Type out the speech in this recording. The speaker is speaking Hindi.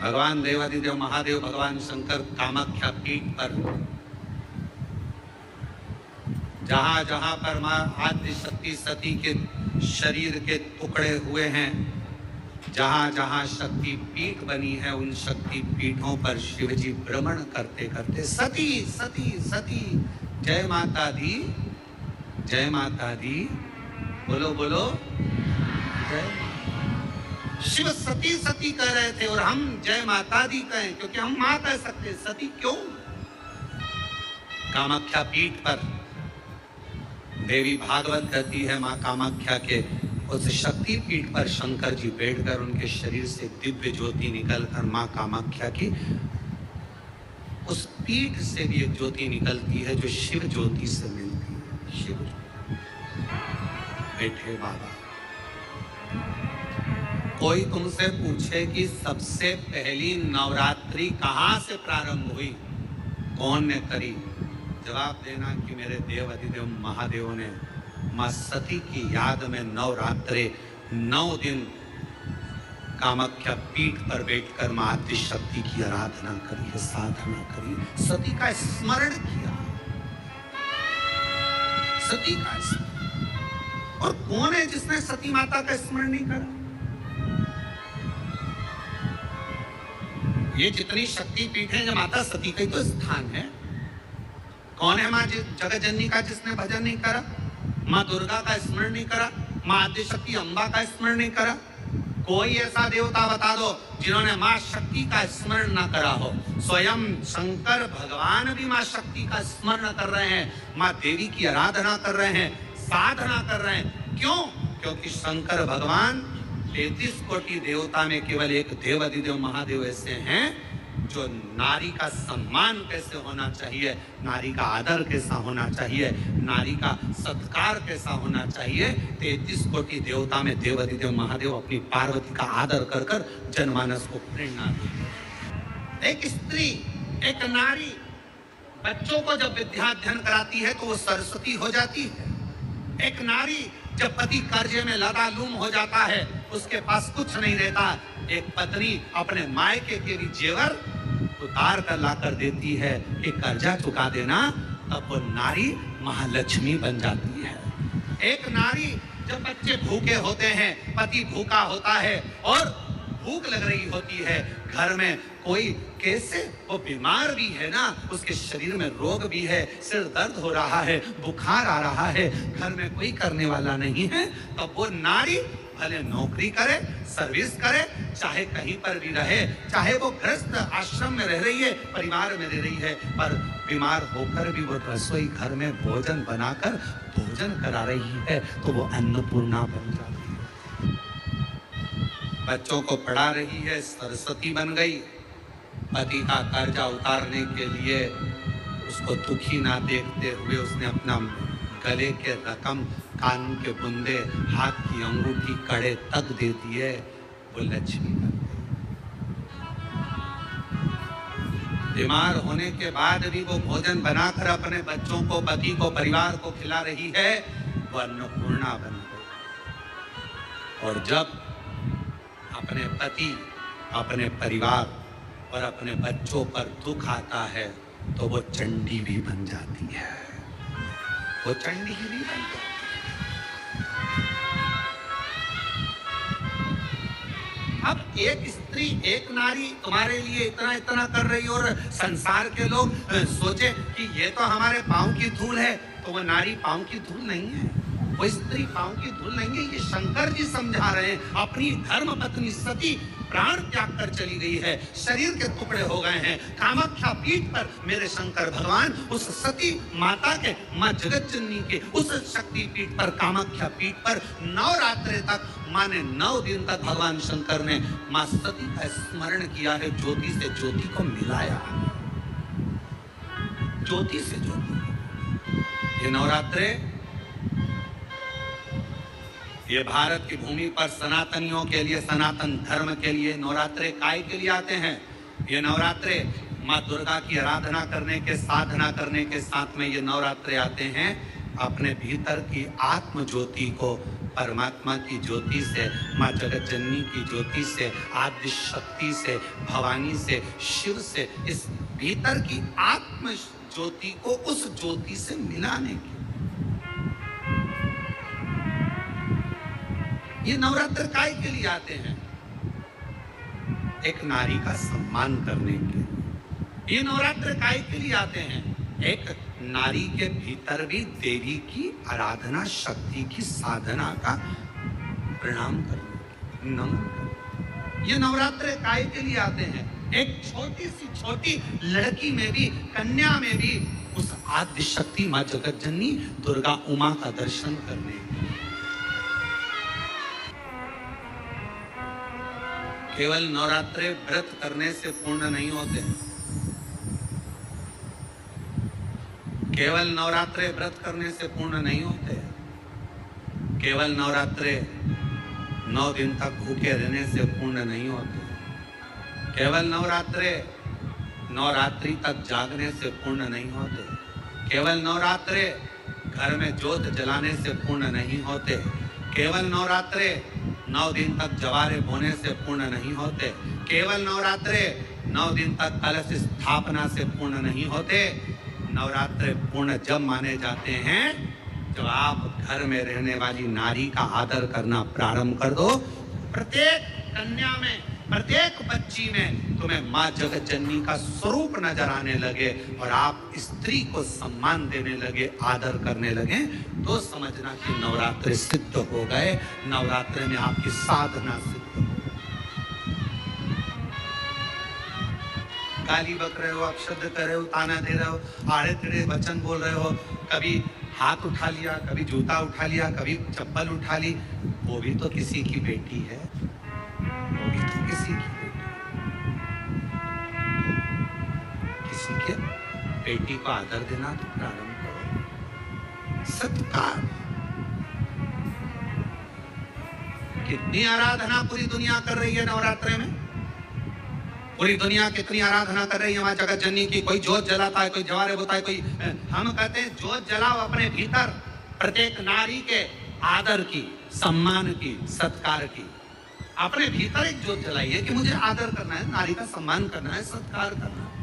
भगवान देवादिदेव महादेव भगवान शंकर कामाख्या पीठ पर जहां जहां पर मां आदि शक्ति सती के शरीर के टुकड़े हुए हैं, जहां जहां शक्ति पीठ बनी है, उन शक्ति पीठों पर शिवजी भ्रमण करते करते सती सती सती जय माता दी, जय माता दी, बोलो बोलो जय। शिव सती सती कह रहे थे और हम जय माता दी कहें, क्योंकि हम मां कह सकते, सती क्यों? कामाख्या पीठ पर देवी भागवत कहती है, मां कामाख्या के उस शक्ति पीठ पर शंकर जी बैठकर उनके शरीर से दिव्य ज्योति निकलकर मां कामाख्या की उस पीठ से भी एक ज्योति निकलती है जो शिव ज्योति से मिलती है। शिव बैठे बाबा। कोई तुमसे पूछे कि सबसे पहली नवरात्रि कहां से प्रारंभ हुई, कौन ने करी, जवाब देना कि मेरे देव अधिदेव महादेव ने मां सती की याद में नवरात्रे 9 दिन कामाख्या पीठ पर बैठकर मां आदिशक्ति की आराधना करी है, साधना करी, सती का स्मरण किया, सती का स्मरण। और कौन है जिसने सती माता का स्मरण नहीं करा? ये जितनी शक्ति पीठ है, माता सती का ही तो स्थान है। कौन है मां जगत जननी का जिसने भजन नहीं करा, मां दुर्गा का स्मरण नहीं करा, मां आदिशक्ति अम्बा का स्मरण नहीं करा? कोई ऐसा देवता बता दो जिन्होंने मां शक्ति का स्मरण ना करा हो। स्वयं शंकर भगवान भी मां शक्ति का स्मरण कर रहे हैं, मां देवी की आराधना कर रहे हैं, साधना कर रहे हैं। क्यों? क्योंकि शंकर भगवान 33 कोटि देवता में केवल एक देव अधिदेव महादेव ऐसे हैं जो नारी का सम्मान कैसे होना चाहिए, नारी का आदर कैसा होना चाहिए, नारी का सत्कार कैसा होना चाहिए, 33 कोटि देवता में देव अधिदेव महादेव अपनी पार्वती का आदर कर कर जनमानस को प्रेरणा देते। एक स्त्री, एक नारी बच्चों को जब विद्याध्ययन कराती है तो वो सरस्वती हो जाती है। एक नारी जब पति कर्जे में लदालूम हो जाता है, उसके पास कुछ नहीं रहता, एक पत्नी अपने मायके के भी जेवर उतार कर ला कर देती है कि कर्जा चुका देना, तब वो नारी महालक्ष्मी बन जाती है। एक नारी जब बच्चे भूखे होते हैं, पति भूखा होता है और भूख लग रही होती है, घर में कोई कैसे वो बीमार भी है ना, उसके शरीर में रोग भी है, सिर दर्द हो रहा है, बुखार आ रहा है, घर में कोई करने वाला नहीं है, तब वो नारी भले नौकरी करे, सर्विस करे, चाहे कहीं पर भी रहे, चाहे वो गृहस्थ आश्रम में रह रही है, परिवार में रह रही है, पर बीमार होकर भी वो रसोई घर में भोजन बनाकर भोजन करा रही है, तो वो अन्नपूर्णा बन जाती है। बच्चों को पढ़ा रही है, सरस्वती बन गई। पति का कर्जा उतारने के लिए उसको दुखी ना देखते हुए उसने अपना गले के रकम, कान के बुंदे, हाथ की अंगूठी, कड़े तक दे दिए, वो लक्ष्मी बन गई। बीमार होने के बाद भी वो भोजन बनाकर अपने बच्चों को, पति को, परिवार को खिला रही है, वो अन्नपूर्णा बन गई। और जब अपने पति, अपने परिवार और अपने बच्चों पर दुख आता है तो वो चंडी भी बन जाती है, वो चंडी भी बन जाती है। अब एक स्त्री, एक नारी तुम्हारे लिए इतना इतना कर रही और संसार के लोग सोचे कि ये तो हमारे पांव की धूल है, तो वो नारी पांव की धूल नहीं है, वो स्त्री पांव की धूल नहीं है। ये शंकर जी समझा रहे हैं। अपनी धर्म पत्नी सती प्राण त्याग कर चली गई है, शरीर के टुकड़े हो गए हैं। कामाख्या पीठ पर मेरे शंकर भगवान उस सती माता के, मां जगत जननी के उस शक्ति पीठ पर, कामाख्या पीठ पर नवरात्रे तक, माने 9 दिन तक भगवान शंकर ने मां सती का स्मरण किया है, ज्योति से ज्योति को मिलाया, ज्योति से ज्योति। ये नवरात्रे, ये भारत की भूमि पर सनातनियों के लिए, सनातन धर्म के लिए नवरात्रे काय के लिए आते हैं। ये नवरात्रे माँ दुर्गा की आराधना करने के, साधना करने के साथ में ये नवरात्रे आते हैं अपने भीतर की आत्म ज्योति को परमात्मा की ज्योति से, माँ जगत जननी की ज्योति से, आदि शक्ति से, भवानी से, शिव से, इस भीतर की आत्म ज्योति को उस ज्योति से मिलाने की। ये नवरात्र काय के लिए आते हैं? एक नारी का सम्मान करने के लिए। ये नवरात्र काय के लिए आते हैं? एक नारी के भीतर भी देवी की आराधना, शक्ति की साधना का प्रणाम करने, नमन करने। ये नवरात्र काय के लिए आते हैं? एक छोटी सी छोटी लड़की में भी, कन्या में भी उस आदि शक्ति मां जगत जननी दुर्गा उमा का दर्शन करने। केवल नवरात्रे व्रत करने से पूर्ण नहीं होते। केवल नवरात्रे व्रत करने से पूर्ण नहीं होते। केवल नवरात्रे 9 दिन तक भूखे रहने से पूर्ण नहीं होते। केवल नवरात्रे नवरात्रि तक जागने से पूर्ण नहीं होते। केवल नवरात्रे घर में ज्योत जलाने से पूर्ण नहीं होते। केवल नवरात्रे 9 दिन तक जवारे बोने से पूर्ण नहीं होते। केवल नवरात्रे 9 दिन तक कलश स्थापना से पूर्ण नहीं होते। नवरात्रे पूर्ण जब माने जाते हैं जब आप घर में रहने वाली नारी का आदर करना प्रारंभ कर दो। प्रत्येक कन्या में, प्रत्येक बच्ची में तुम्हें माँ जगत जननी का स्वरूप नजर आने लगे और आप स्त्री को सम्मान देने लगे, आदर करने लगे, तो समझना कि नवरात्रि सिद्ध हो गए। नवरात्रि में आपकी साधना सिद्ध हो। गाली बक रहे हो, अपशब्द कर रहे हो, ताना दे रहे हो, आड़े टेढ़े वचन बोल रहे हो, कभी हाथ उठा लिया, कभी जूता उठा लिया, कभी चप्पल उठा ली, वो भी तो किसी की बेटी है। वो भी तो किसी की बेटी। किसी के बेटी को आदर देना तो प्रारंभ करो। सत्कार। कितनी आराधना पूरी दुनिया कर रही है नवरात्रे में। पूरी दुनिया कितनी आराधना कर रही है मां जगत जननी की। कोई ज्योत जलाता है, कोई जवारे बोता है, कोई, हम कहते हैं ज्योत जलाओ अपने भीतर, प्रत्येक नारी के आदर की, सम्मान की, सत्कार की। अपने भीतर एक ज्योत जलाइए कि मुझे आदर करना है, नारी का सम्मान करना है, सत्कार करना है।